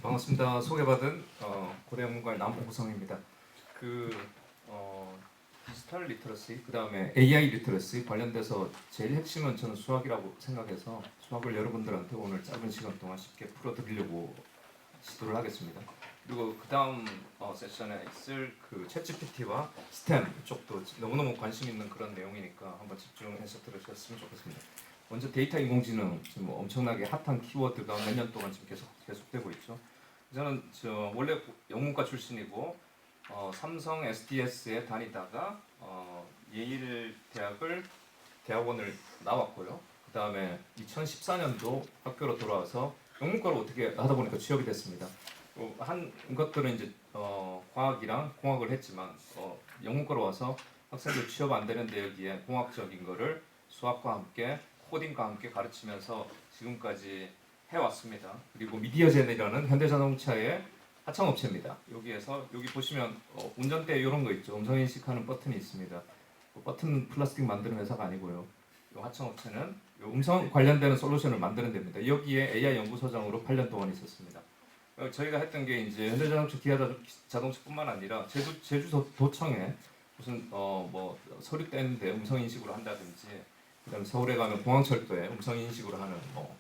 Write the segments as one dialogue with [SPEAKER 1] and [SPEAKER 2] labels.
[SPEAKER 1] 반갑습니다. 소개받은 고대영문과의 남호성입니다. 디지털 리터러시, 그 다음에 AI 리터러시 관련돼서 제일 핵심은 저는 수학이라고 생각해서 수학을 여러분들한테 오늘 짧은 시간 동안 쉽게 풀어드리려고 시도를 하겠습니다. 그리고 그 다음 세션에 있을 챗GPT와 스템 쪽도 너무너무 관심 있는 그런 내용이니까 한번 집중해서 들으셨으면 좋겠습니다. 먼저 데이터 인공지능 지금 엄청나게 핫한 키워드가 몇 년 동안 지금 계속되고 있죠. 저는 원래 영문과 출신이고 삼성 SDS에 다니다가 예일 대학원을 나왔고요. 그 다음에 2014년도 학교로 돌아와서 영문과로 어떻게 하다 보니까 취업이 됐습니다. 한 것들은 이제 과학이랑 공학을 했지만 영문과로 와서 학생들 취업 안 되는데 여기에 공학적인 거를 수학과 함께 코딩과 함께 가르치면서 지금까지 해왔습니다. 그리고 미디어젠이라는 현대자동차의 하청업체입니다. 여기 보시면 운전대 이런 거 있죠. 음성 인식하는 버튼이 있습니다. 그 버튼 플라스틱 만드는 회사가 아니고요. 이 하청업체는 음성 관련되는 솔루션을 만드는 데입니다. 여기에 AI 연구소장으로 8년 동안 있었습니다. 저희가 했던 게 이제 현대자동차, 기아자동차뿐만 아니라 제주도청에 무슨 서류 떼는데 음성 인식으로 한다든지, 그다음에 서울에 가면 공항철도에 음성 인식으로 하는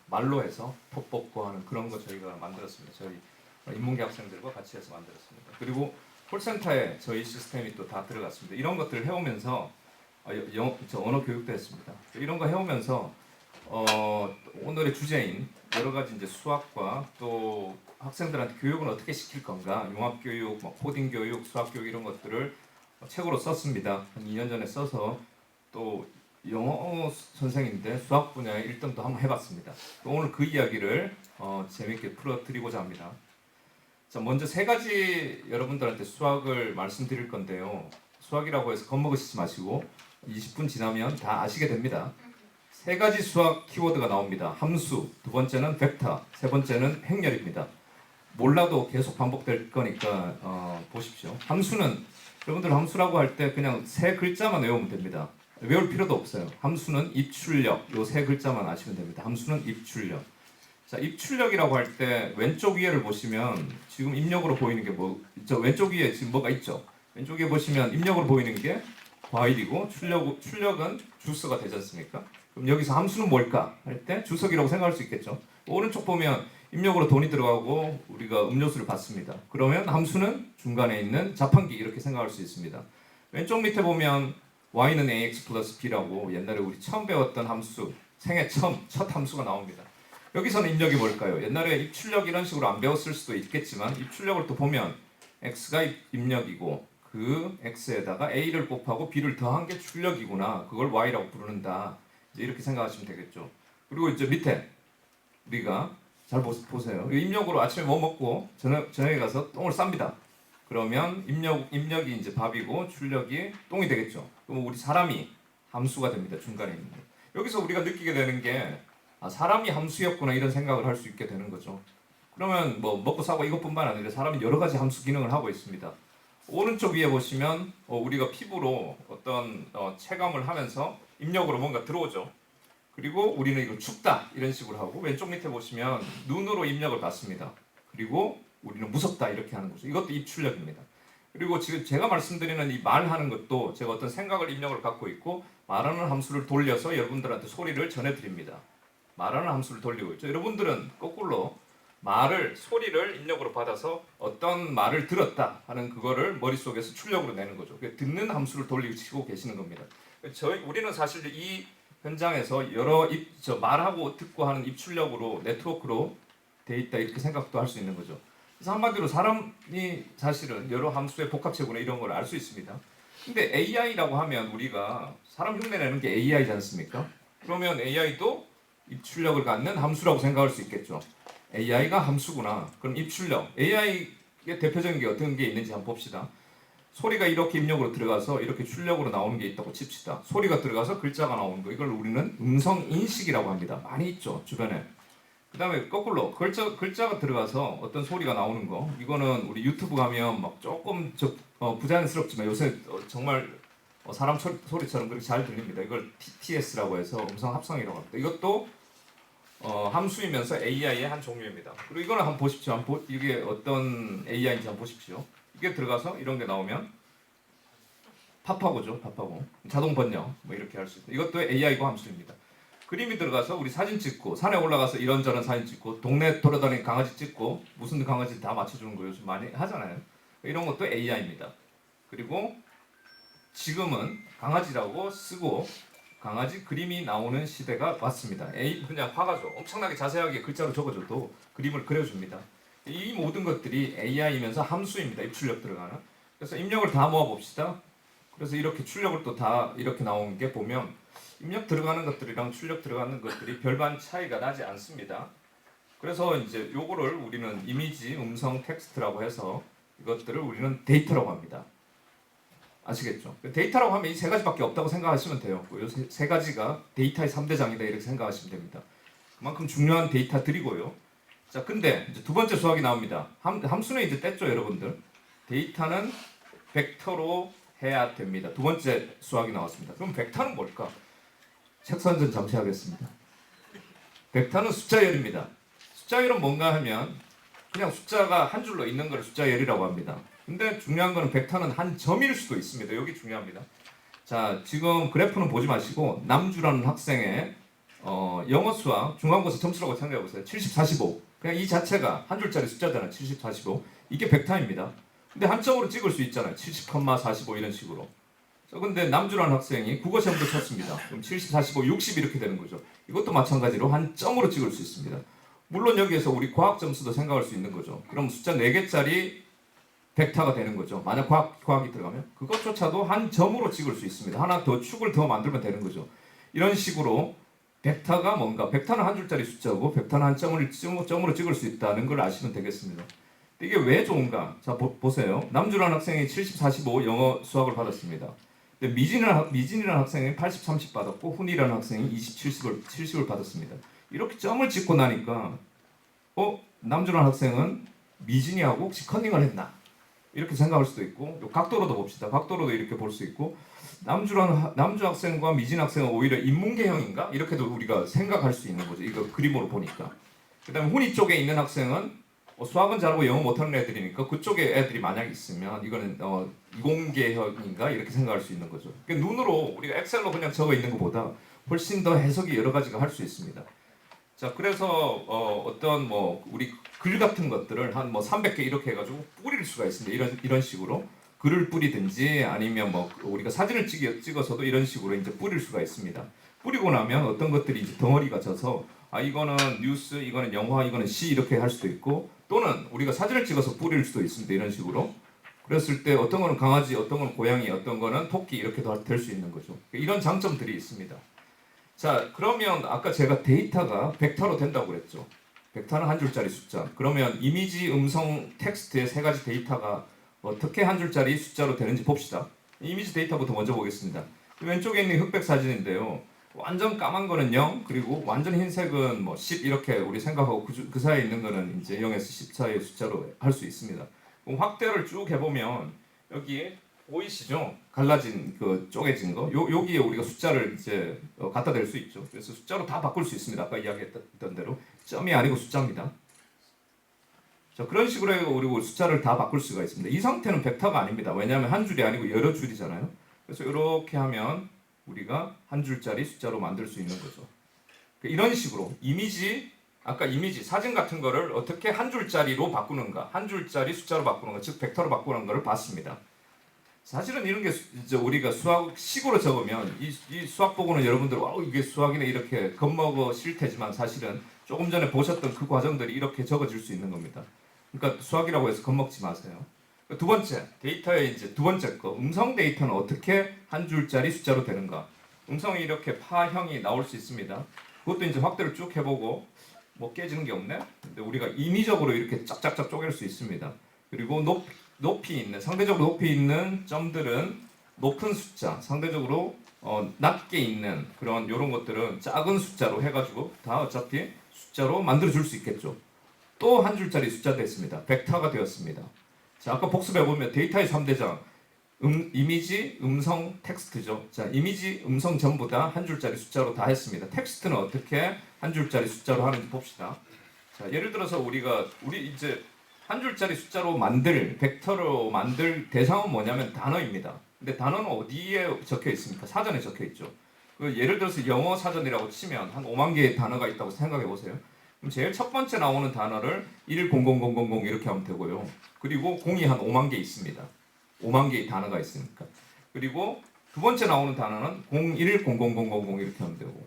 [SPEAKER 1] 말로 해서 톱 뽑고 하는 그런 거 저희가 만들었습니다. 저희 인문계 학생들과 같이 해서 만들었습니다. 그리고 콜센터에 저희 시스템이 또 다 들어갔습니다. 이런 것들을 해오면서 언어 교육도 했습니다. 이런 거 해오면서 오늘의 주제인 여러 가지 이제 수학과 또 학생들한테 교육은 어떻게 시킬 건가, 융합 교육, 코딩 교육, 수학 교육 이런 것들을 책으로 썼습니다. 한 2년 전에 써서 또 영어 선생인데 수학 분야의 1등도 한번 해봤습니다. 오늘 그 이야기를 재밌게 풀어드리고자 합니다. 자, 먼저 세 가지 여러분들한테 수학을 말씀드릴 건데요. 수학이라고 해서 겁먹으시지 마시고 20분 지나면 다 아시게 됩니다. 세 가지 수학 키워드가 나옵니다. 함수, 두 번째는 벡터, 세 번째는 행렬입니다. 몰라도 계속 반복될 거니까 보십시오. 함수는 여러분들 함수라고 할 때 그냥 세 글자만 외우면 됩니다. 외울 필요도 없어요. 함수는 입출력, 요 세 글자만 아시면 됩니다. 함수는 입출력. 자, 입출력이라고 할 때 왼쪽 위에를 보시면 지금 입력으로 보이는 게 왼쪽 위에 지금 뭐가 있죠? 왼쪽 위에 보시면 입력으로 보이는 게 과일이고 출력은 주스가 되지 않습니까? 그럼 여기서 함수는 뭘까? 할 때 주석이라고 생각할 수 있겠죠. 오른쪽 보면 입력으로 돈이 들어가고 우리가 음료수를 받습니다. 그러면 함수는 중간에 있는 자판기 이렇게 생각할 수 있습니다. 왼쪽 밑에 보면 y는 ax 플러스 b라고 옛날에 우리 처음 배웠던 함수, 생애 첫 함수가 나옵니다. 여기서는 입력이 뭘까요? 옛날에 입출력 이런 식으로 안 배웠을 수도 있겠지만 입출력을 또 보면 x가 입력이고 그 x에다가 a를 곱하고 b를 더한 게 출력이구나. 그걸 y라고 부르는다. 이제 이렇게 생각하시면 되겠죠. 그리고 이제 밑에 우리가 잘 보세요. 입력으로 아침에 뭐 먹고 저녁에 가서 똥을 쌉니다. 그러면 입력이 이제 밥이고 출력이 똥이 되겠죠. 그럼 우리 사람이 함수가 됩니다. 중간에 있는 거. 여기서 우리가 느끼게 되는 게 사람이 함수였구나 이런 생각을 할 수 있게 되는 거죠. 그러면 뭐 먹고 사고 이것뿐만 아니라 사람은 여러 가지 함수 기능을 하고 있습니다. 오른쪽 위에 보시면 우리가 피부로 어떤 체감을 하면서 입력으로 뭔가 들어오죠. 그리고 우리는 이걸 춥다 이런 식으로 하고 왼쪽 밑에 보시면 눈으로 입력을 받습니다. 그리고 우리는 무섭다 이렇게 하는 거죠. 이것도 입출력입니다. 그리고 지금 제가 말씀드리는 이 말하는 것도 제가 어떤 생각을 입력을 갖고 있고 말하는 함수를 돌려서 여러분들한테 소리를 전해드립니다. 말하는 함수를 돌리고 있죠. 여러분들은 거꾸로 소리를 입력으로 받아서 어떤 말을 들었다 하는 그거를 머릿속에서 출력으로 내는 거죠. 듣는 함수를 돌리고 계시는 겁니다. 우리는 사실 이 현장에서 말하고 듣고 하는 입출력으로 네트워크로 돼 있다 이렇게 생각도 할 수 있는 거죠. 그래서 한마디로 사람이 사실은 여러 함수의 복합체구나 이런 걸 알 수 있습니다. 근데 AI라고 하면 우리가 사람 흉내 내는 게 AI지 않습니까? 그러면 AI도 입출력을 갖는 함수라고 생각할 수 있겠죠. AI가 함수구나. 그럼 입출력. AI의 대표적인 게 어떤 게 있는지 한번 봅시다. 소리가 이렇게 입력으로 들어가서 이렇게 출력으로 나오는 게 있다고 칩시다. 소리가 들어가서 글자가 나오는 거. 이걸 우리는 음성 인식이라고 합니다. 많이 있죠, 주변에. 그 다음에 거꾸로 글자가 들어가서 어떤 소리가 나오는 거. 이거는 우리 유튜브 가면 막 조금 부자연스럽지만 요새 정말 사람 소리처럼 그렇게 잘 들립니다. 이걸 TTS라고 해서 음성 합성이라고 합니다. 이것도 함수이면서 AI의 한 종류입니다. 그리고 이거는 한번 보십시오. 이게 어떤 AI인지 한번 보십시오. 이게 들어가서 이런 게 나오면 파파고죠. 파파고. 자동 번역 뭐 이렇게 할 수 있다. 이것도 AI고 함수입니다. 그림이 들어가서 우리 사진 찍고 산에 올라가서 이런저런 사진 찍고 동네 돌아다니는 강아지 찍고 무슨 강아지 다 맞춰주는 거 요즘 많이 하잖아요. 이런 것도 AI입니다. 그리고 지금은 강아지라고 쓰고 강아지 그림이 나오는 시대가 왔습니다. 그냥 화가죠. 엄청나게 자세하게 글자로 적어줘도 그림을 그려줍니다. 이 모든 것들이 AI이면서 함수입니다. 입출력 들어가는. 그래서 입력을 다 모아봅시다. 그래서 이렇게 출력을 또 다 이렇게 나온 게 보면 입력 들어가는 것들이랑 출력 들어가는 것들이 별반 차이가 나지 않습니다. 그래서 이제 요거를 우리는 이미지, 음성, 텍스트라고 해서 이것들을 우리는 데이터라고 합니다. 아시겠죠? 데이터라고 하면 이 세 가지밖에 없다고 생각하시면 돼요. 이 세 가지가 데이터의 3대장이다 이렇게 생각하시면 됩니다. 그만큼 중요한 데이터들이고요. 자, 근데 이제 두 번째 수학이 나옵니다. 함수는 이제 뗐죠, 여러분들. 데이터는 벡터로 해야 됩니다. 두 번째 수학이 나왔습니다. 그럼 벡터는 뭘까? 책 선전 잠시 하겠습니다. 벡터는 숫자열입니다. 숫자열은 뭔가 하면 그냥 숫자가 한 줄로 있는 걸 숫자열이라고 합니다. 근데 중요한 거는 벡터는 한 점일 수도 있습니다. 여기 중요합니다. 자, 지금 그래프는 보지 마시고 남주라는 학생의 영어 수학 중간고사 점수라고 생각해 보세요. 70, 45. 그냥 이 자체가 한 줄짜리 숫자잖아요. 70, 45. 이게 벡터입니다. 근데 한 점으로 찍을 수 있잖아요. 70, 45 이런 식으로. 자, 근데 남주라는 학생이 국어 시험도 쳤습니다. 그럼 70, 45, 60 이렇게 되는 거죠. 이것도 마찬가지로 한 점으로 찍을 수 있습니다. 물론 여기에서 우리 과학 점수도 생각할 수 있는 거죠. 그럼 숫자 4개짜리 벡터가 되는 거죠. 만약 과학이 들어가면 그것조차도 한 점으로 찍을 수 있습니다. 하나 더 축을 더 만들면 되는 거죠. 이런 식으로 벡터가 뭔가, 벡터는 한 줄짜리 숫자고 벡터는 한 점으로 찍을 수 있다는 걸 아시면 되겠습니다. 이게 왜 좋은가? 자, 보세요. 남주라는 학생이 70, 45 영어 수학을 받았습니다. 근데 미진이라는 학생이 80, 30 받았고 훈이라는 학생이 20, 70을 받았습니다. 이렇게 점을 찍고 나니까 남주라는 학생은 미진이하고 혹시 컨닝을 했나? 이렇게 생각할 수도 있고, 각도로도 봅시다. 각도로도 이렇게 볼 수 있고, 남주 학생과 미진 학생은 오히려 인문계형인가? 이렇게도 우리가 생각할 수 있는 거죠. 이거 그림으로 보니까. 그다음에 훈이 쪽에 있는 학생은 수학은 잘하고 영어 못하는 애들이니까 그쪽에 애들이 만약 있으면 이거는 이공계형인가? 이렇게 생각할 수 있는 거죠. 그러니까 눈으로 우리가 엑셀로 그냥 적어 있는 것보다 훨씬 더 해석이 여러 가지가 할 수 있습니다. 자, 그래서 어떤 우리 글 같은 것들을 한 300개 이렇게 해가지고 뿌릴 수가 있습니다. 이런 식으로 글을 뿌리든지 아니면 우리가 사진을 찍어서도 이런 식으로 이제 뿌릴 수가 있습니다. 뿌리고 나면 어떤 것들이 이제 덩어리가 져서 이거는 뉴스, 이거는 영화, 이거는 시 이렇게 할 수도 있고 또는 우리가 사진을 찍어서 뿌릴 수도 있습니다. 이런 식으로. 그랬을 때 어떤 거는 강아지, 어떤 거는 고양이, 어떤 거는 토끼 이렇게도 될 수 있는 거죠. 이런 장점들이 있습니다. 자, 그러면 아까 제가 데이터가 벡터로 된다고 그랬죠. 벡터는 한 줄짜리 숫자. 그러면 이미지, 음성, 텍스트의 세 가지 데이터가 어떻게 한 줄짜리 숫자로 되는지 봅시다. 이미지 데이터부터 먼저 보겠습니다. 왼쪽에 있는 흑백 사진인데요. 완전 까만 거는 0, 그리고 완전 흰색은 10 이렇게 우리 생각하고 그 사이에 있는 거는 이제 0에서 10 사이의 숫자로 할 수 있습니다. 그럼 확대를 쭉 해보면 여기에 보이시죠? 갈라진 쪼개진 거. 여기에 우리가 숫자를 이제 갖다 댈 수 있죠. 그래서 숫자로 다 바꿀 수 있습니다. 아까 이야기했던 대로 점이 아니고 숫자입니다. 자, 그런 식으로 해서 우리 숫자를 다 바꿀 수가 있습니다. 이 상태는 벡터가 아닙니다. 왜냐하면 한 줄이 아니고 여러 줄이잖아요. 그래서 이렇게 하면 우리가 한 줄짜리 숫자로 만들 수 있는 거죠. 이런 식으로 아까 이미지, 사진 같은 거를 어떻게 한 줄짜리로 바꾸는가, 한 줄짜리 숫자로 바꾸는가, 즉 벡터로 바꾸는 거를 봤습니다. 사실은 이런 게 이제 우리가 수학식으로 적으면 이 수학 보고는 여러분들 이게 수학이네 이렇게 겁먹으실 테지만 사실은 조금 전에 보셨던 그 과정들이 이렇게 적어질 수 있는 겁니다. 그러니까 수학이라고 해서 겁먹지 마세요. 두 번째, 데이터의 이제 두 번째 거, 음성 데이터는 어떻게 한 줄짜리 숫자로 되는가? 음성이 이렇게 파형이 나올 수 있습니다. 그것도 이제 확대를 쭉 해보고 깨지는 게 없네. 근데 우리가 인위적으로 이렇게 짝짝짝 쪼갤 수 있습니다. 그리고 상대적으로 높이 있는 점들은 높은 숫자, 상대적으로 낮게 있는 그런 이런 것들은 작은 숫자로 해가지고 다 어차피 숫자로 만들어 줄 수 있겠죠. 또 한 줄짜리 숫자 됐습니다. 벡터가 되었습니다. 자, 아까 복습해 보면 데이터의 3대장 이미지, 음성, 텍스트죠. 자, 이미지, 음성 전부 다 한 줄짜리 숫자로 다 했습니다. 텍스트는 어떻게 한 줄짜리 숫자로 하는지 봅시다. 자, 예를 들어서 우리 이제 한 줄짜리 숫자로 벡터로 만들 대상은 뭐냐면 단어입니다. 근데 단어는 어디에 적혀 있습니까? 사전에 적혀 있죠. 예를 들어서 영어 사전이라고 치면 한 5만 개의 단어가 있다고 생각해 보세요. 그럼 제일 첫 번째 나오는 단어를 1000000 이렇게 하면 되고요. 그리고 공이 한 5만 개 있습니다. 5만 개의 단어가 있으니까. 그리고 두 번째 나오는 단어는 010000 이렇게 하면 되고,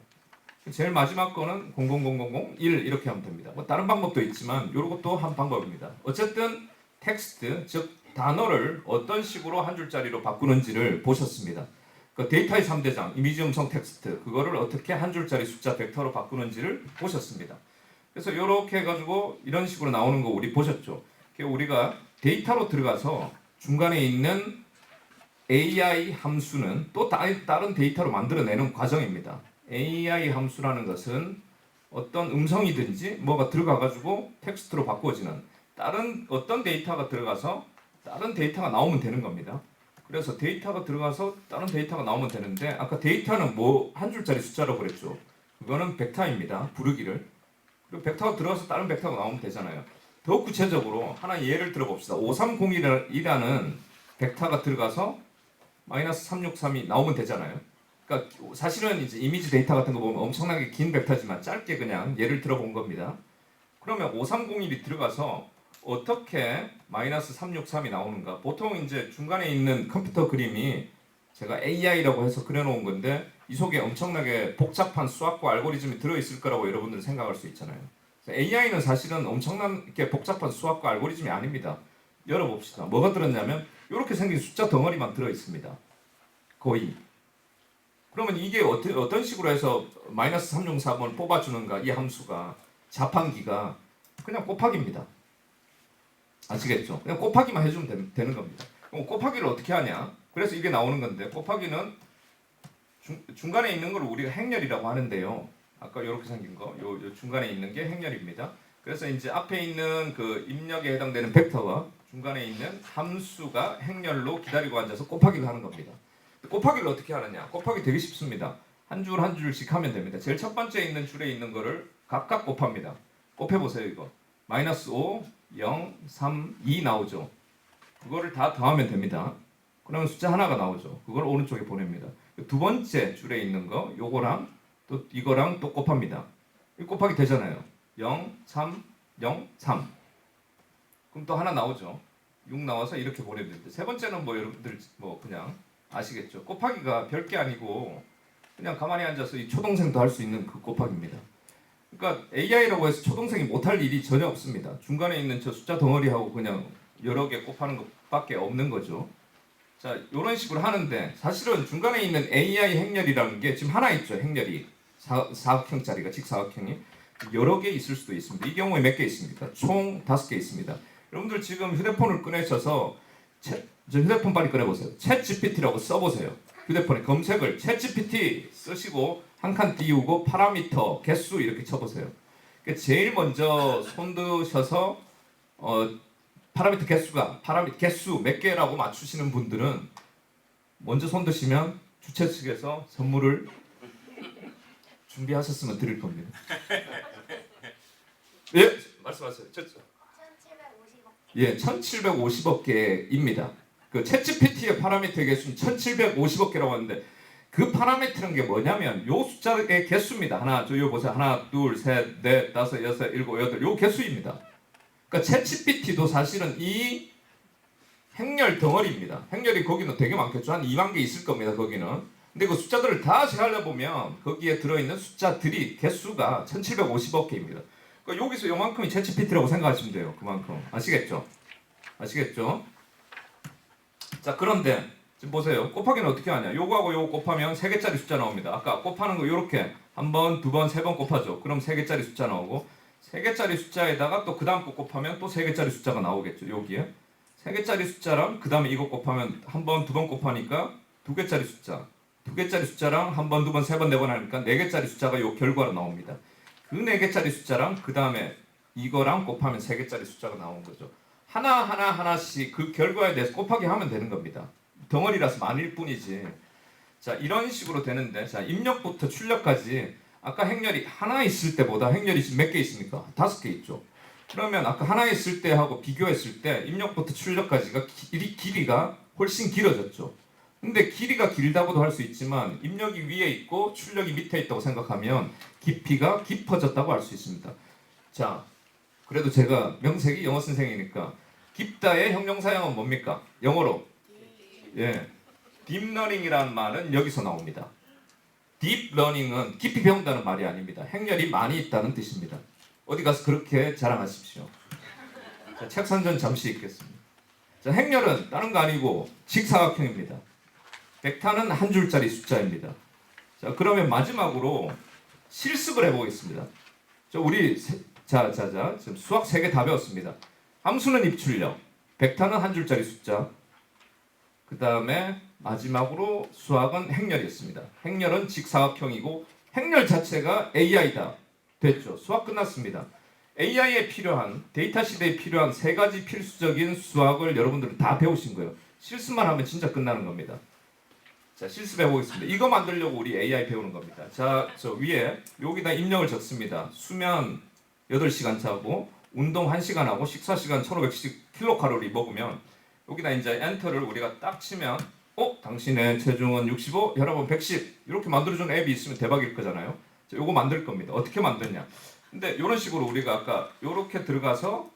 [SPEAKER 1] 제일 마지막 거는 000001 이렇게 하면 됩니다. 뭐 다른 방법도 있지만 이것도 한 방법입니다. 어쨌든 텍스트, 즉 단어를 어떤 식으로 한 줄짜리로 바꾸는지를 보셨습니다. 그 데이터의 3대장, 이미지, 음성, 텍스트, 그거를 어떻게 한 줄짜리 숫자 벡터로 바꾸는지를 보셨습니다. 그래서 이렇게 해가지고 이런 식으로 나오는 거 우리 보셨죠? 우리가 데이터로 들어가서 중간에 있는 AI 함수는 또 다른 데이터로 만들어내는 과정입니다. AI 함수라는 것은 어떤 음성이든지 뭐가 들어가가지고 텍스트로 바꿔지는 다른 어떤 데이터가 들어가서 다른 데이터가 나오면 되는 겁니다. 그래서 데이터가 들어가서 다른 데이터가 나오면 되는데, 아까 데이터는 뭐 한 줄짜리 숫자라고 그랬죠. 그거는 벡터입니다. 부르기를. 그리고 벡터가 들어가서 다른 벡터가 나오면 되잖아요. 더 구체적으로 하나 예를 들어봅시다. 530이라는 벡터가 들어가서 마이너스 363이 나오면 되잖아요. 그러니까 사실은 이제 이미지 데이터 같은 거 보면 엄청나게 긴 벡터지만 짧게 그냥 예를 들어본 겁니다. 그러면 5301이 들어가서 어떻게 마이너스 363이 나오는가? 보통 이제 중간에 있는 컴퓨터 그림이 제가 AI라고 해서 그려놓은 건데 이 속에 엄청나게 복잡한 수학과 알고리즘이 들어있을 거라고 여러분들은 생각할 수 있잖아요. AI는 사실은 엄청나게 복잡한 수학과 알고리즘이 아닙니다. 열어봅시다. 뭐가 들었냐면 이렇게 생긴 숫자 덩어리만 들어있습니다. 거의. 그러면 이게 어떤 식으로 해서 마이너스 363을 뽑아주는가? 이 함수가, 자판기가 그냥 곱하기입니다. 아시겠죠? 그냥 곱하기만 해주면 되는 겁니다. 그럼 곱하기를 어떻게 하냐? 그래서 이게 나오는 건데, 곱하기는 중간에 있는 걸 우리가 행렬이라고 하는데요. 아까 이렇게 생긴 거, 요 중간에 있는 게 행렬입니다. 그래서 이제 앞에 있는 그 입력에 해당되는 벡터와 중간에 있는 함수가 행렬로 기다리고 앉아서 곱하기를 하는 겁니다. 곱하기를 어떻게 하느냐? 곱하기 되게 쉽습니다. 한 줄 한 줄씩 하면 됩니다. 제일 첫 번째 있는 줄에 있는 거를 각각 곱합니다. 곱해보세요, 이거. 마이너스 5, 0, 3, 2 나오죠. 그거를 다 더하면 됩니다. 그러면 숫자 하나가 나오죠. 그걸 오른쪽에 보냅니다. 두 번째 줄에 있는 거, 요거랑 또 이거랑 또 곱합니다. 이 곱하기 되잖아요. 0, 3, 0, 3. 그럼 또 하나 나오죠. 6 나와서 이렇게 보내면 됩니다. 세 번째는 뭐 여러분들 뭐 그냥 아시겠죠? 곱하기가 별게 아니고 그냥 가만히 앉아서 이 초동생도 할 수 있는 그 곱하기입니다. 그러니까 AI라고 해서 초동생이 못할 일이 전혀 없습니다. 중간에 있는 저 숫자 덩어리하고 그냥 여러 개 곱하는 것밖에 없는 거죠. 자, 이런 식으로 하는데 사실은 중간에 있는 AI 행렬이라는 게 지금 하나 있죠. 행렬이 사각형짜리가 직사각형이 여러 개 있을 수도 있습니다. 이 경우에 몇 개 있습니까? 총 5개 있습니다. 여러분들 지금 휴대폰을 꺼내셔서 저 휴대폰 빨리 꺼내보세요. 챗GPT라고 써보세요. 휴대폰에 검색을 챗GPT 쓰시고 한 칸 띄우고 파라미터, 개수 이렇게 쳐보세요. 그러니까 제일 먼저 손 드셔서 파라미터 개수 몇 개라고 맞추시는 분들은 먼저 손 드시면 주최 측에서 선물을 준비하셨으면 드릴 겁니다. 예, 말씀하세요. 1750억. 예, 1750억 개입니다. 그 챗GPT의 파라미터 개수는 1750억 개라고 하는데 그 파라미터는 게 뭐냐면 요 숫자의 개수입니다. 하나, 요 보세요. 하나, 둘, 셋, 넷, 다섯, 여섯, 일곱, 여덟. 요 개수입니다. 그러니까 챗GPT도 사실은 이 행렬 덩어리입니다. 행렬이 거기는 되게 많겠죠. 한 2만 개 있을 겁니다. 거기는. 근데 그 숫자들을 다 제하려 보면 거기에 들어있는 숫자들이 개수가 1750억 개입니다. 그러니까 여기서 요만큼이 챗GPT라고 생각하시면 돼요. 그만큼. 아시겠죠? 아시겠죠? 자, 그런데 지금 보세요. 곱하기는 어떻게 하냐? 요거하고 요거 곱하면 3개짜리 숫자 나옵니다. 아까 곱하는 거 요렇게 한 번, 두 번, 세 번 곱하죠. 그럼 3개짜리 숫자 나오고 3개짜리 숫자에다가 또 그 다음 거 곱하면 또 3개짜리 숫자가 나오겠죠. 여기에 3개짜리 숫자랑 그 다음에 이거 곱하면 한 번, 두 번 곱하니까 2개짜리 숫자, 2개짜리 숫자랑 한 번, 두 번, 세 번, 네 번 하니까 4개짜리 숫자가 요 결과로 나옵니다. 그 4개짜리 숫자랑 그 다음에 이거랑 곱하면 3개짜리 숫자가 나온 거죠. 하나씩 그 결과에 대해서 곱하기 하면 되는 겁니다. 덩어리라서 많을 뿐이지. 자, 이런 식으로 되는데, 자, 입력부터 출력까지 아까 행렬이 하나 있을 때보다 행렬이 몇 개 있습니까? 5개 있죠. 그러면 아까 하나 있을 때하고 비교했을 때 입력부터 출력까지가 길이가 훨씬 길어졌죠. 근데 길이가 길다고도 할 수 있지만 입력이 위에 있고 출력이 밑에 있다고 생각하면 깊이가 깊어졌다고 할 수 있습니다. 자, 그래도 제가 명색이 영어 선생이니까 깊다의 형용사형은 뭡니까? 영어로 예, 딥러닝이라는 말은 여기서 나옵니다. 딥러닝은 깊이 배운다는 말이 아닙니다. 행렬이 많이 있다는 뜻입니다. 어디 가서 그렇게 자랑하십시오. 자, 책 선전 잠시 읽겠습니다. 자, 행렬은 다른 거 아니고 직사각형입니다. 벡터는 한 줄짜리 숫자입니다. 자, 그러면 마지막으로 실습을 해보겠습니다. 지금 수학 3개 다 배웠습니다. 함수는 입출력, 벡터는 한 줄짜리 숫자, 그 다음에 마지막으로 수학은 행렬이었습니다. 행렬은 직사각형이고 행렬 자체가 AI다. 됐죠? 수학 끝났습니다. AI에 필요한, 데이터 시대에 필요한 3가지 필수적인 수학을 여러분들은 다 배우신 거예요. 실습만 하면 진짜 끝나는 겁니다. 자, 실습해 보겠습니다. 이거 만들려고 우리 AI 배우는 겁니다. 자, 저 위에 여기다 입력을 적습니다. 수면 8시간 자고 운동 1시간 하고 식사 시간 1500kcal 먹으면 여기다 이제 엔터를 우리가 딱 치면 당신의 체중은 65, 혈압은 110 이렇게 만들어주는 앱이 있으면 대박일 거잖아요. 자, 요거 만들 겁니다. 어떻게 만드냐? 근데 이런 식으로 우리가 아까 이렇게 들어가서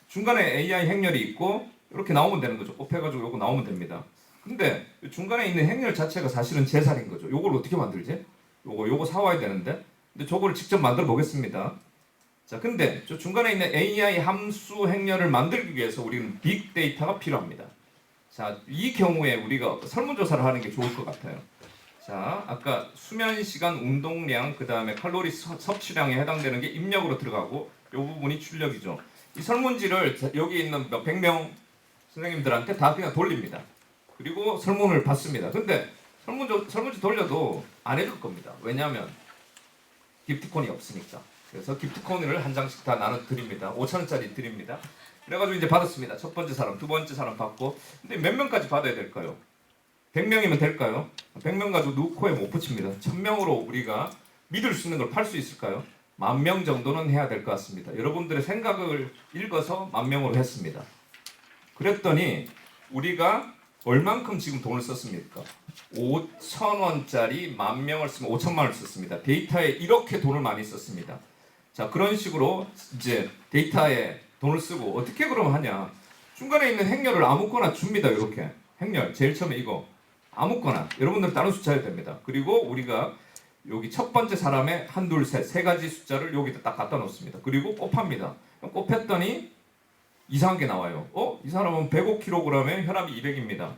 [SPEAKER 1] 중간에 AI 행렬이 있고 이렇게 나오면 되는 거죠. 곱해가지고 요거 나오면 됩니다. 근데 중간에 있는 행렬 자체가 사실은 제살인 거죠. 요걸 어떻게 만들지? 요거 사와야 되는데. 근데 저거를 직접 만들어 보겠습니다. 자, 근데 저 중간에 있는 AI 함수 행렬을 만들기 위해서 우리는 빅데이터가 필요합니다. 자, 이 경우에 우리가 설문조사를 하는 게 좋을 것 같아요. 자, 아까 수면 시간, 운동량, 그 다음에 칼로리 섭취량에 해당되는 게 입력으로 들어가고 이 부분이 출력이죠. 이 설문지를 여기 있는 몇 100명 선생님들한테 다 그냥 돌립니다. 그리고 설문을 받습니다. 근데 설문지 돌려도 안 해줄 겁니다. 왜냐하면 기프티콘이 없으니까. 그래서 기프티콘을 한 장씩 다 나눠 드립니다. 5,000원짜리 드립니다. 그래가지고 이제 받았습니다. 첫 번째 사람, 두 번째 사람 받고. 근데 몇 명까지 받아야 될까요? 100명이면 될까요? 100명 가지고 누구 코에 못 붙입니다. 1000명으로 우리가 믿을 수 있는 걸 팔 수 있을까요? 10,000명 정도는 해야 될 것 같습니다. 여러분들의 생각을 읽어서 10,000명으로 했습니다. 그랬더니 우리가 얼만큼 지금 돈을 썼습니까? 5,000원짜리 10,000명을 쓰면 5천만 원을 썼습니다. 데이터에 이렇게 돈을 많이 썼습니다. 자, 그런 식으로 이제 데이터에 돈을 쓰고 어떻게 그럼 하냐? 중간에 있는 행렬을 아무거나 줍니다. 이렇게 행렬 제일 처음에 이거 아무거나 여러분들 다른 숫자여도 됩니다. 그리고 우리가 여기 첫 번째 사람의 한, 둘, 셋, 3가지 숫자를 여기다 딱 갖다 놓습니다. 그리고 곱합니다. 곱했더니 이상한 게 나와요. 이 사람은 105kg에 혈압이 200입니다.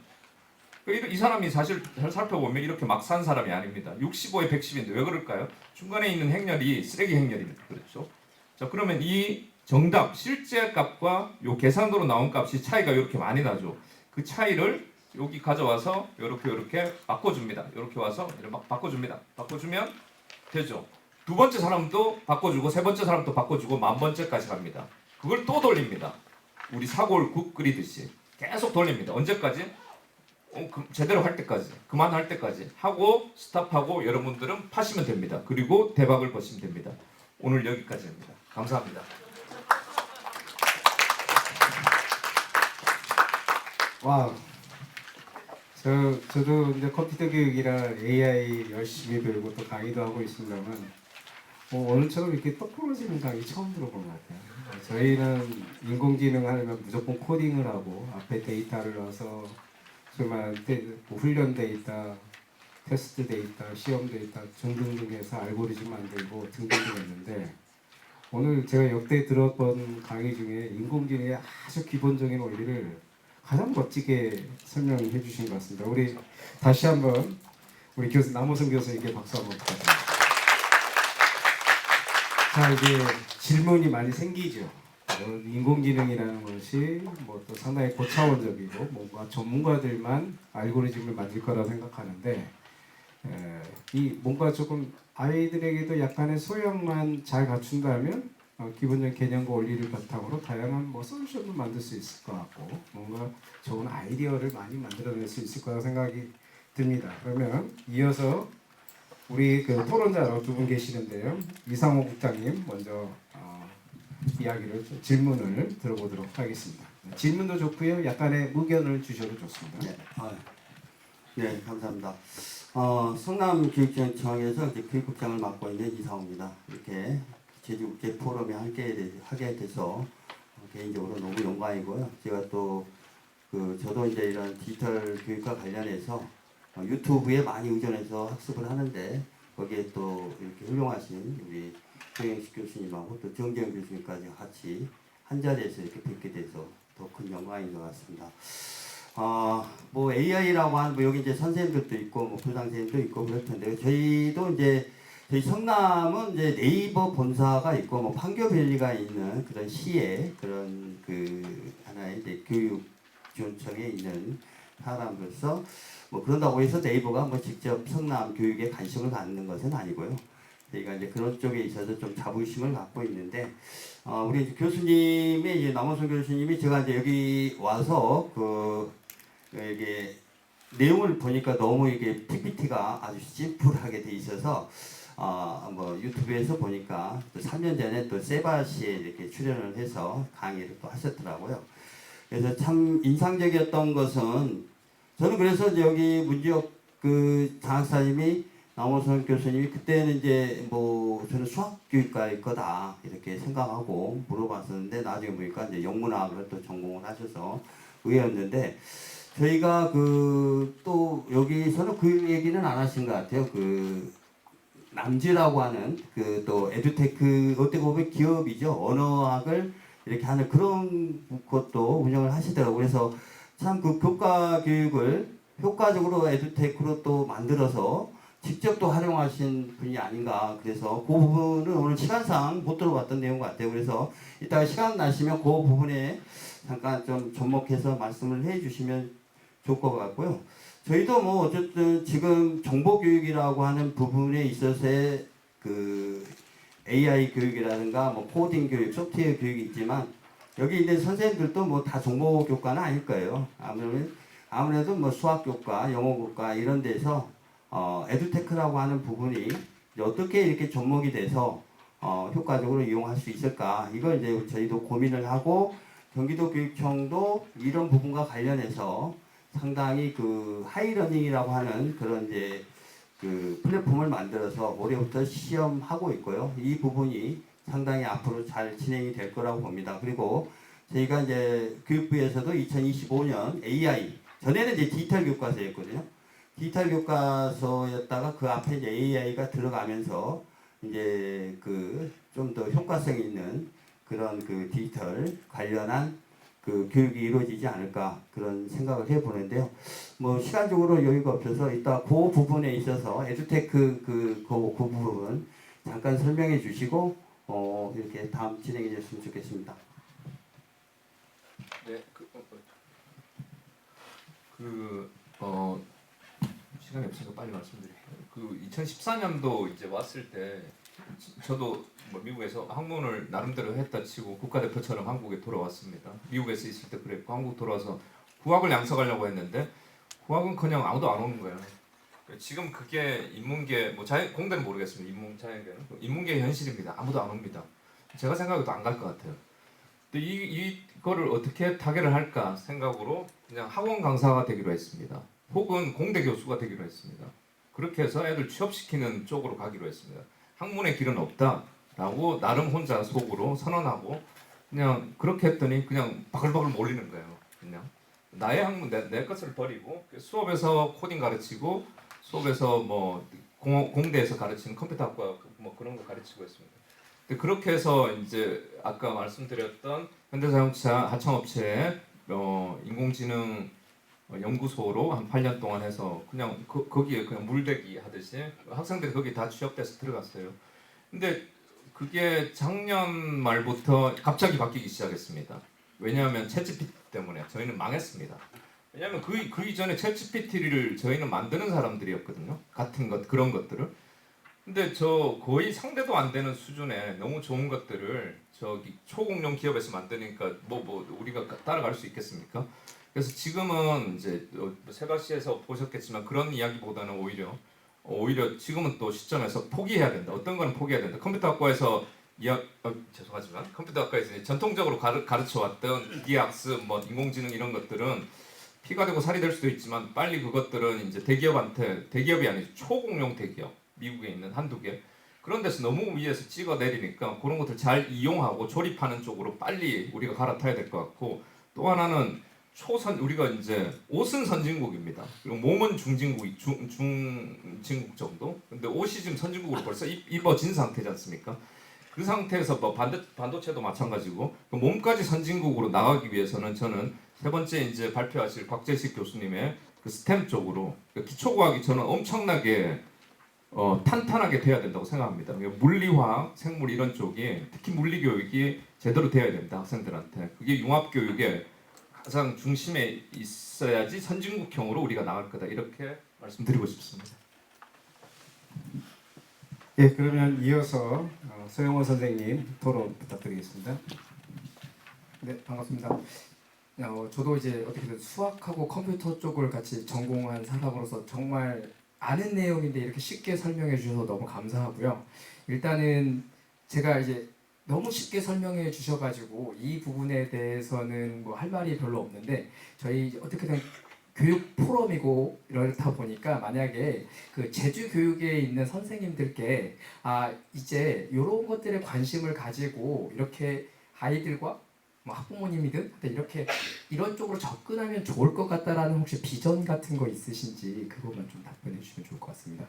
[SPEAKER 1] 이 사람이 사실 살펴보면 이렇게 막 산 사람이 아닙니다. 65에 110인데 왜 그럴까요? 중간에 있는 행렬이 쓰레기 행렬입니다. 그렇죠? 자, 그러면 이 정답 실제 값과 요 계산으로 나온 값이 차이가 이렇게 많이 나죠. 그 차이를 여기 가져와서 이렇게 바꿔줍니다. 이렇게 와서 이렇게 막 바꿔줍니다. 바꿔주면 되죠. 두 번째 사람도 바꿔주고 세 번째 사람도 바꿔주고 10,000번째까지 갑니다. 그걸 또 돌립니다. 우리 사골 국 끓이듯이 계속 돌립니다. 언제까지? 제대로 할 때까지, 그만할 때까지 하고 스탑하고 여러분들은 파시면 됩니다. 그리고 대박을 거시면 됩니다. 오늘 여기까지입니다. 감사합니다.
[SPEAKER 2] 와, 저도 이제 컴퓨터 교육이랑 AI 열심히 배우고 또 강의도 하고 있습니다만 오늘처럼 이렇게 똑부러지는 강의 처음 들어본 것 같아요. 저희는 인공지능 하려면 무조건 코딩을 하고 앞에 데이터를 넣어서 정말 훈련 데이터, 테스트 데이터, 시험 데이터 등등등 해서 알고리즘 만들고 등등등 했는데 오늘 제가 역대 들었던 강의 중에 인공지능의 아주 기본적인 원리를 가장 멋지게 설명해 주신 것 같습니다. 우리 다시 한번 우리 남호성 교수님께 박수 한번 부탁드립니다. 자, 이제 질문이 많이 생기죠. 인공지능이라는 것이 또 상당히 고차원적이고 뭔가 전문가들만 알고리즘을 만들 거라 생각하는데 이 뭔가 조금 아이들에게도 약간의 소양만 잘 갖춘다면 기본적인 개념과 원리를 바탕으로 다양한 솔루션도 만들 수 있을 것 같고 뭔가 좋은 아이디어를 많이 만들어낼 수 있을 거라 생각이 듭니다. 그러면 이어서 우리 그 토론자로 두 분 계시는데요. 이상호 국장님 먼저 이야기를 질문을 들어보도록 하겠습니다. 질문도 좋고요. 약간의 의견을 주셔도 좋습니다.
[SPEAKER 3] 네, 네, 감사합니다. 성남교육청에서 이제 교육국장을 맡고 있는 이상호입니다. 이렇게 제주국제 포럼에 하게 돼서 개인적으로 너무 영광이고요. 제가 또 저도 이제 이런 디지털 교육과 관련해서 유튜브에 많이 의존해서 학습을 하는데 거기에 또 이렇게 훌륭하신 우리 조영식 교수님하고 또 정재영 교수님까지 같이 한 자리에서 이렇게 뵙게 돼서 더 큰 영광인 것 같습니다. 뭐 AI라고 하는 뭐 여기 이제 선생님들도 있고 뭐 부장 선생님도 있고 그럴 텐데요. 저희도 이제 저희 성남은 이제 네이버 본사가 있고 뭐 판교밸리가 있는 그런 시에 그런 하나의 이제 교육 지원청에 있는 사람으로서 뭐 그런다고 해서 네이버가 뭐 직접 성남 교육에 관심을 갖는 것은 아니고요. 저희가 이제 그런 쪽에 있어서 좀 자부심을 갖고 있는데 우리 이제 교수님의 이제 남원순 교수님이 제가 이제 여기 와서 이게 내용을 보니까 너무 이게 PPT가 아주 심플하게 돼 있어서 뭐 유튜브에서 보니까 또 3년 전에 또 세바시에 이렇게 출연을 해서 강의를 또 하셨더라고요. 그래서 참 인상적이었던 것은 저는 그래서 이제 여기 문지혁 장학사님이 남원순 교수님이 그때는 이제 뭐 저는 수학교육과일 거다 이렇게 생각하고 물어봤었는데 나중에 보니까 이제 영문학을 또 전공을 하셔서 의외였는데 저희가 또 여기서는 그 얘기는 안 하신 것 같아요. 남지라고 하는 또 에듀테크 어떻게 보면 기업이죠. 언어학을 이렇게 하는 그런 것도 운영을 하시더라고요. 그래서 참 교과 교육을 효과적으로 에듀테크로 또 만들어서 직접 또 활용하신 분이 아닌가. 그래서 그 부분은 오늘 시간상 못 들어봤던 내용 같아요. 그래서 이따가 시간 나시면 그 부분에 잠깐 좀 접목해서 말씀을 해 주시면 좋을 것 같고요. 저희도 뭐 어쨌든 지금 정보교육이라고 하는 부분에 있어서의 AI 교육이라든가 뭐 코딩 교육, 소프트웨어 교육이 있지만 여기 있는 선생님들도 뭐 다 정보교과는 아닐 거예요. 아무래도 뭐 수학교과, 영어교과 이런 데서 에듀테크라고 하는 부분이 어떻게 이렇게 접목이 돼서 효과적으로 이용할 수 있을까 이걸 이제 저희도 고민을 하고 경기도 교육청도 이런 부분과 관련해서 상당히 하이러닝이라고 하는 그런 이제 플랫폼을 만들어서 올해부터 시험하고 있고요. 이 부분이 상당히 앞으로 잘 진행이 될 거라고 봅니다. 그리고 저희가 이제 교육부에서도 2025년 AI 전에는 이제 디지털 교과서였거든요. 디지털 교과서였다가 그 앞에 이제 AI가 들어가면서 이제 좀 더 효과성 있는 그런 디지털 관련한 교육이 이루어지지 않을까 그런 생각을 해보는데요. 뭐 시간적으로 여유가 없어서 이따 그 부분에 있어서 에듀테크 그 부분 잠깐 설명해 주시고 이렇게 다음 진행해 주셨으면 좋겠습니다.
[SPEAKER 1] 네, 시간이 없으니까 빨리 말씀드릴게요. 2014년도 이제 왔을 때 저도 뭐 미국에서 학문을 나름대로 했다 치고 국가대표처럼 한국에 돌아왔습니다. 미국에서 있을 때 그랬고 한국 돌아와서 구학을 양성하려고 했는데 구학은 그냥 아무도 안 오는 거예요. 지금 그게 인문계 뭐 공대는 모르겠습니다. 인문계 현실입니다. 아무도 안 옵니다. 제가 생각해도 안 갈 것 같아요. 근데 이거를 어떻게 타개를 할까 생각으로 그냥 학원 강사가 되기로 했습니다. 혹은 공대 교수가 되기로 했습니다. 그렇게 해서 애들 취업시키는 쪽으로 가기로 했습니다. 학문의 길은 없다라고 나름 혼자 속으로 선언하고 그냥 그렇게 했더니 그냥 바글바글 몰리는 거예요. 그냥 나의 학문 내 것을 버리고 수업에서 코딩 가르치고 수업에서 뭐 공대에서 가르치는 컴퓨터학과 뭐 그런 거 가르치고 있습니다. 근데 그렇게 해서 이제 아까 말씀드렸던 현대자동차 하청업체에 인공지능 연구소로 한 8년 동안 해서 그냥 거기에 그냥 물대기 하듯이 학생들이 거기 다 취업돼서 들어갔어요. 근데 그게 작년 말부터 갑자기 바뀌기 시작했습니다. 왜냐하면 챗GPT 때문에 저희는 망했습니다. 왜냐하면 그 이전에 챗GPT를 저희는 만드는 사람들이었거든요. 같은 것 그런 것들을. 근데 거의 상대도 안 되는 수준의 너무 좋은 것들을 저기 초공룡 기업에서 만드니까 뭐 우리가 따라갈 수 있겠습니까? 그래서 지금은 이제 세바시에서 보셨겠지만 그런 이야기보다는 오히려 오히려 지금은 또 시점에서 포기해야 된다. 어떤 거는 포기해야 된다. 컴퓨터학과에서 죄송하지만 컴퓨터학과에서 이제 전통적으로 가르쳐 왔던 기계학습, 뭐 인공지능 이런 것들은 피가 되고 살이 될 수도 있지만 빨리 그것들은 이제 대기업한테, 대기업이 아니죠, 초공룡 대기업, 미국에 있는 한두 개 그런 데서 너무 위에서 찍어 내리니까 그런 것들 잘 이용하고 조립하는 쪽으로 빨리 우리가 갈아타야 될 것 같고, 또 하나는 우리가 이제 옷은 선진국입니다. 그리고 몸은 중진국 정도. 근데 옷이 지금 선진국으로 벌써 입어진 상태지 않습니까? 그 상태에서 뭐 반도체도 마찬가지고 그 몸까지 선진국으로 나가기 위해서는 저는 세 번째 이제 발표하실 곽재식 교수님의 그 스템 쪽으로, 그 기초과학이 저는 엄청나게 탄탄하게 돼야 된다고 생각합니다. 물리화학, 생물 이런 쪽이, 특히 물리 교육이 제대로 돼야 됩니다. 학생들한테. 그게 융합 교육의 가장 중심에 있어야지 선진국형으로 우리가 나갈 거다. 이렇게 말씀드리고 싶습니다.
[SPEAKER 2] 예, 그러면 이어서 서영원 선생님 토론 부탁드리겠습니다.
[SPEAKER 4] 네, 반갑습니다. 저도 이제 어떻게든 수학하고 컴퓨터 쪽을 같이 전공한 사람으로서 정말 아는 내용인데 이렇게 쉽게 설명해 주셔서 너무 감사하고요. 일단은 제가 이제 너무 쉽게 설명해 주셔가지고 이 부분에 대해서는 뭐 할 말이 별로 없는데, 저희 어떻게든 교육 포럼이고 이렇다 보니까 만약에 그 제주 교육에 있는 선생님들께 이제 이런 것들에 관심을 가지고 이렇게 아이들과 뭐 학부모님이든 이렇게 이런 쪽으로 접근하면 좋을 것 같다라는 혹시 비전 같은 거 있으신지 그것만 좀 답변해 주시면 좋을 것 같습니다.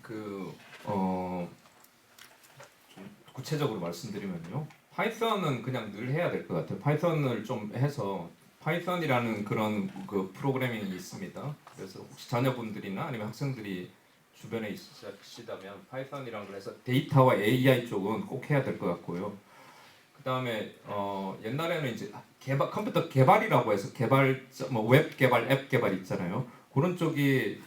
[SPEAKER 1] 좀 구체적으로 말씀드리면요, 파이썬은 그냥 늘 해야 될 것 같아요. 파이썬을 좀 해서, 파이썬이라는 그런 그 프로그래밍이 있습니다. 그래서 혹시 자녀분들이나 아니면 학생들이 주변에 있으시다면 파이썬이라는 걸 해서 데이터와 AI 쪽은 꼭 해야 될 것 같고요. 그 다음에 옛날에는 이제 컴퓨터 개발이라고 해서 웹 개발, 앱 개발 있잖아요. 그런 쪽이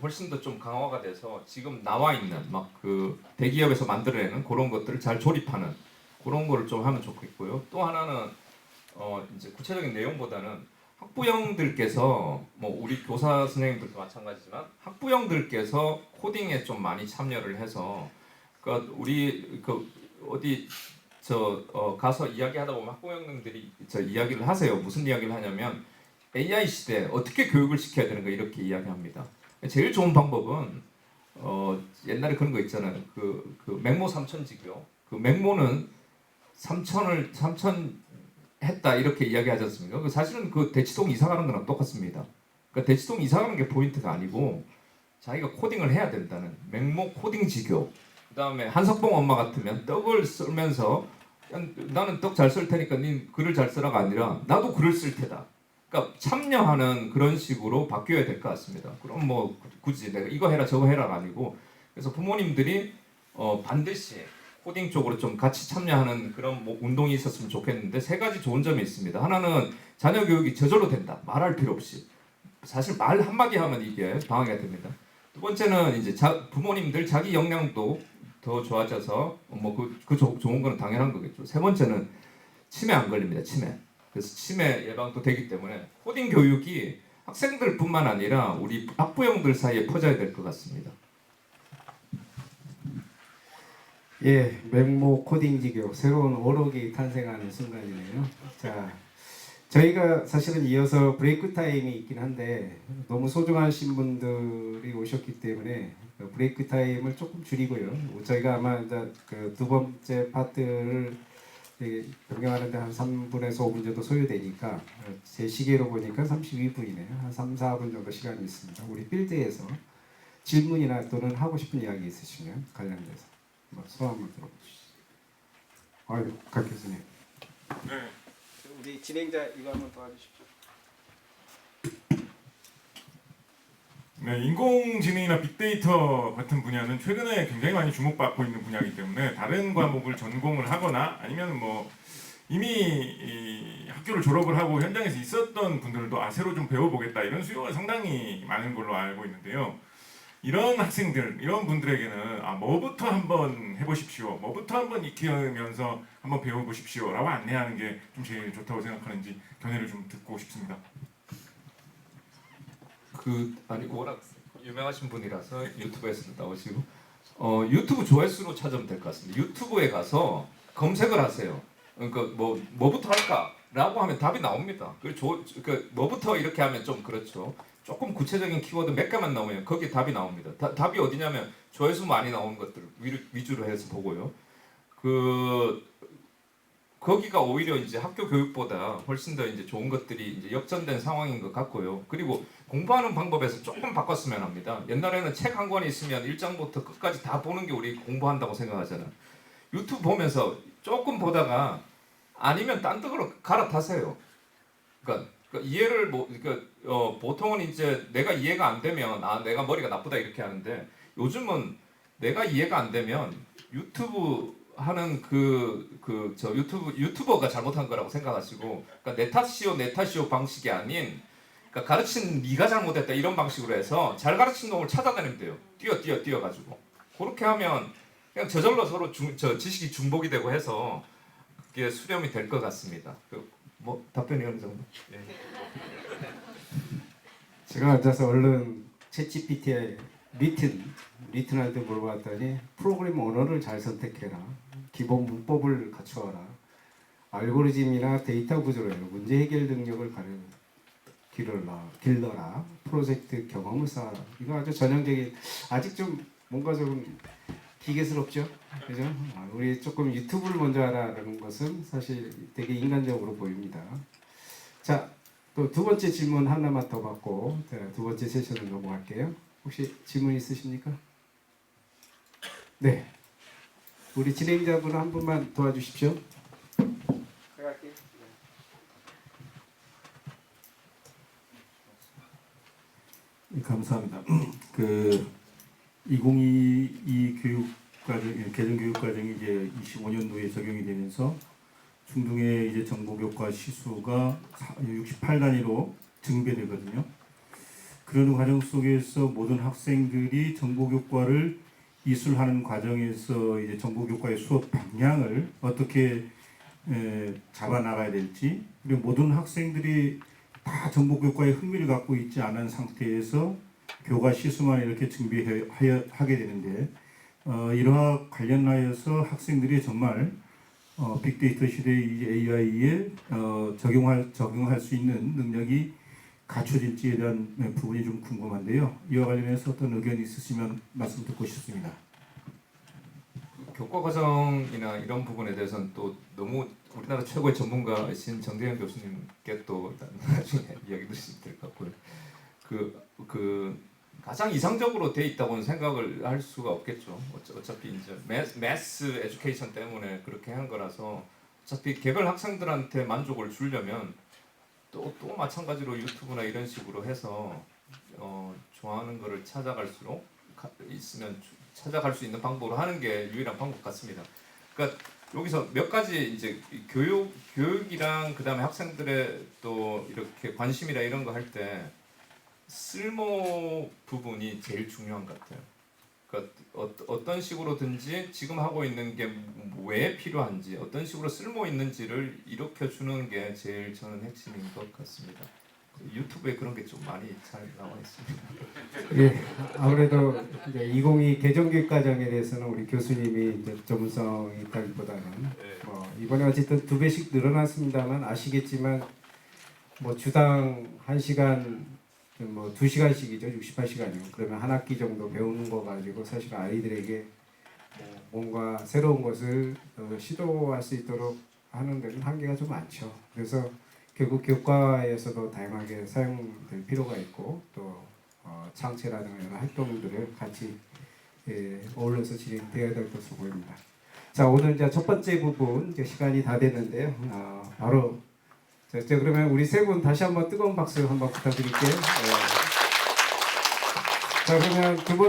[SPEAKER 1] 훨씬 더 좀 강화가 돼서 지금 나와 있는 막 그 대기업에서 만들어내는 그런 것들을 잘 조립하는 그런 거를 좀 하면 좋겠고요. 또 하나는 이제 구체적인 내용보다는 학부형들께서, 뭐 우리 교사 선생님들도 마찬가지지만 학부형들께서 코딩에 좀 많이 참여를 해서, 그러니까 우리 어디 가서 이야기하다 보면 학부형들이 이야기를 하세요. 무슨 이야기를 하냐면 AI 시대에 어떻게 교육을 시켜야 되는가 이렇게 이야기합니다. 제일 좋은 방법은 옛날에 그런 거 있잖아요. 그 맹모 삼천지교. 그 맹모는 삼천 했다 이렇게 이야기하지 않습니까? 사실은 그 대치동 이사 가는 거랑 똑같습니다. 그러니까 대치동 이사 가는 게 포인트가 아니고 자기가 코딩을 해야 된다는 맹모 코딩 지교. 그다음에 한석봉 엄마 같으면 떡을 쓰면서 나는 떡 잘 쓸 테니까 네 글을 잘 쓰라가 아니라 나도 글을 쓸 테다. 그러니까 참여하는 그런 식으로 바뀌어야 될 것 같습니다. 그럼 뭐 굳이 내가 이거 해라 저거 해라가 아니고, 그래서 부모님들이 반드시 코딩 쪽으로 좀 같이 참여하는 그런 뭐 운동이 있었으면 좋겠는데, 세 가지 좋은 점이 있습니다. 하나는 자녀 교육이 저절로 된다. 말할 필요 없이. 사실 말 한마디 하면 이게 방해가 됩니다. 두 번째는 이제 부모님들 자기 역량도 더 좋아져서 좋은 거는 당연한 거겠죠. 세 번째는 치매 안 걸립니다. 치매. 그래서 치매 예방도 되기 때문에 코딩 교육이 학생들뿐만 아니라 우리 학부형들 사이에 퍼져야 될 것 같습니다.
[SPEAKER 2] 예, 맹모 코딩 지교 새로운 어록이 탄생하는 순간이네요. 자, 저희가 사실은 이어서 브레이크 타임이 있긴 한데 너무 소중하신 분들이 오셨기 때문에 브레이크 타임을 조금 줄이고요. 저희가 아마 이제 그 두 번째 파트를 변경하는데 한 3분에서 5분 정도 소요되니까 제 시계로 보니까 32분이네요. 한 3, 4분 정도 시간이 있습니다. 우리 필드에서 질문이나 또는 하고 싶은 이야기 있으시면 관련돼서 소감 한번 들어보시죠. 아유, 각 교수님.
[SPEAKER 5] 네.
[SPEAKER 2] 우리 진행자 이거 한번 도와주십시오.
[SPEAKER 5] 네, 인공지능이나 빅데이터 같은 분야는 최근에 굉장히 많이 주목받고 있는 분야이기 때문에 다른 과목을 전공을 하거나 아니면 뭐 이미 이 학교를 졸업을 하고 현장에서 있었던 분들도 새로 좀 배워보겠다 이런 수요가 상당히 많은 걸로 알고 있는데요. 이런 학생들, 이런 분들에게는 뭐부터 한번 해보십시오, 뭐부터 한번 익히면서 한번 배워보십시오 라고 안내하는 게 좀 제일 좋다고 생각하는지 견해를 좀 듣고 싶습니다.
[SPEAKER 1] 아니 워낙 유명하신 분이라서 유튜브에서 나오시고 유튜브 조회수로 찾으면 될 것 같습니다. 유튜브에 가서 검색을 하세요. 그러니까 뭐부터 할까라고 하면 답이 나옵니다. 그 뭐부터 이렇게 하면 좀 그렇죠. 조금 구체적인 키워드 몇 개만 나오면 거기에 답이 나옵니다. 답이 어디냐면 조회수 많이 나오는 것들 위주로 해서 보고요. 거기가 오히려 이제 학교 교육보다 훨씬 더 이제 좋은 것들이 이제 역전된 상황인 것 같고요. 그리고 공부하는 방법에서 조금 바꿨으면 합니다. 옛날에는 책 한 권이 있으면 1장부터 끝까지 다 보는 게 우리 공부한다고 생각하잖아요. 유튜브 보면서 조금 보다가 아니면 딴 데로 갈아타세요. 그러니까 이해를 보통은 이제 내가 이해가 안 되면 내가 머리가 나쁘다 이렇게 하는데 요즘은 내가 이해가 안 되면 유튜브 하는 유튜버가 잘못한 거라고 생각하시고, 그러니까 내 탓이요 방식이 아닌, 그러니까 가르친 네가 잘못했다 이런 방식으로 해서 잘 가르친 놈을 찾아다니면 돼요. 뛰어 가지고 그렇게 하면 그냥 저절로 서로 지식이 중복이 되고 해서 그게 수렴이 될 것 같습니다. 답변이 어느 정도? 예.
[SPEAKER 2] 제가 앉아서 얼른 챗GPT에 리튼한테 물어봤더니 프로그램 언어를 잘 선택해라, 기본 문법을 갖추어라, 알고리즘이나 데이터 구조로 문제 해결 능력을 길러라, 프로젝트 경험을 쌓아라. 이거 아주 전형적인, 아직 좀 뭔가 좀 기계스럽죠, 그죠? 우리 조금 유튜브를 먼저 하라는 것은 사실 되게 인간적으로 보입니다. 자, 또 두 번째 질문 하나만 더 받고 두 번째 세션을 넘어갈게요. 혹시 질문 있으십니까? 네. 우리 진행자분 한 분만 도와주십시오. 제가 할게요.
[SPEAKER 6] 감사합니다. 2022 교육과정, 개정교육과정이 이제 25년도에 적용이 되면서 중등의 이제 정보교과 시수가 68단위로 증배되거든요. 그런 과정 속에서 모든 학생들이 정보교과를 이술하는 과정에서 이제 정보교과의 수업 방향을 어떻게 잡아 나가야 될지, 그리고 모든 학생들이 다 정보교과에 흥미를 갖고 있지 않은 상태에서 교과 시수만 이렇게 준비하게 되는데, 이러한 관련하여서 학생들이 정말 빅데이터 시대의 AI에 적용할 수 있는 능력이 갖춰질지에 대한 부분이 좀 궁금한데요. 이와 관련해서 어떤 의견이 있으시면 말씀 듣고 싶습니다.
[SPEAKER 1] 교과 과정이나 이런 부분에 대해서는 또 너무 우리나라 최고의 전문가이신 정대현 교수님께 또 나중에 이야기 드리시면 될 것 같고요. 가장 이상적으로 돼 있다고는 생각을 할 수가 없겠죠. 어차피 이제 매스 에듀케이션 때문에 그렇게 한 거라서 어차피 개별 학생들한테 만족을 주려면 또 마찬가지로 유튜브나 이런 식으로 해서 좋아하는 거를 찾아갈수록 있으면 찾아갈 수 있는 방법으로 하는 게 유일한 방법 같습니다. 그러니까 여기서 몇 가지 이제 교육이랑 그다음에 학생들의 또 이렇게 관심이나 이런 거 할 때 쓸모 부분이 제일 중요한 것 같아요. 그러니까 어떤 식으로든지 지금 하고 있는 게 왜 필요한지, 어떤 식으로 쓸모 있는지를 일으켜 주는 게 제일 저는 핵심인 것 같습니다. 유튜브에 그런 게 좀 많이 잘 나와 있습니다.
[SPEAKER 2] 예, 아무래도 이제 2022 개정교육 과정에 대해서는 우리 교수님이 이제 전문성이 있다기보다는 이번에 어쨌든 2배씩 늘어났습니다만 아시겠지만 주당 1시간 2시간씩이죠. 68시간이요. 그러면 한 학기 정도 배우는 거 가지고 사실 아이들에게 뭔가 새로운 것을 시도할 수 있도록 하는 데는 한계가 좀 많죠. 그래서 결국 교과에서도 다양하게 사용될 필요가 있고 또 창체라든가 여러 활동들을 같이 어울려서 진행되어야 될 것으로 보입니다. 자, 오늘 이제 첫 번째 부분 이제 시간이 다 됐는데요. 바로 자, 그러면 우리 세 분 다시 한번 뜨거운 박수 한번 부탁드릴게요. 자, 그러면 두 번.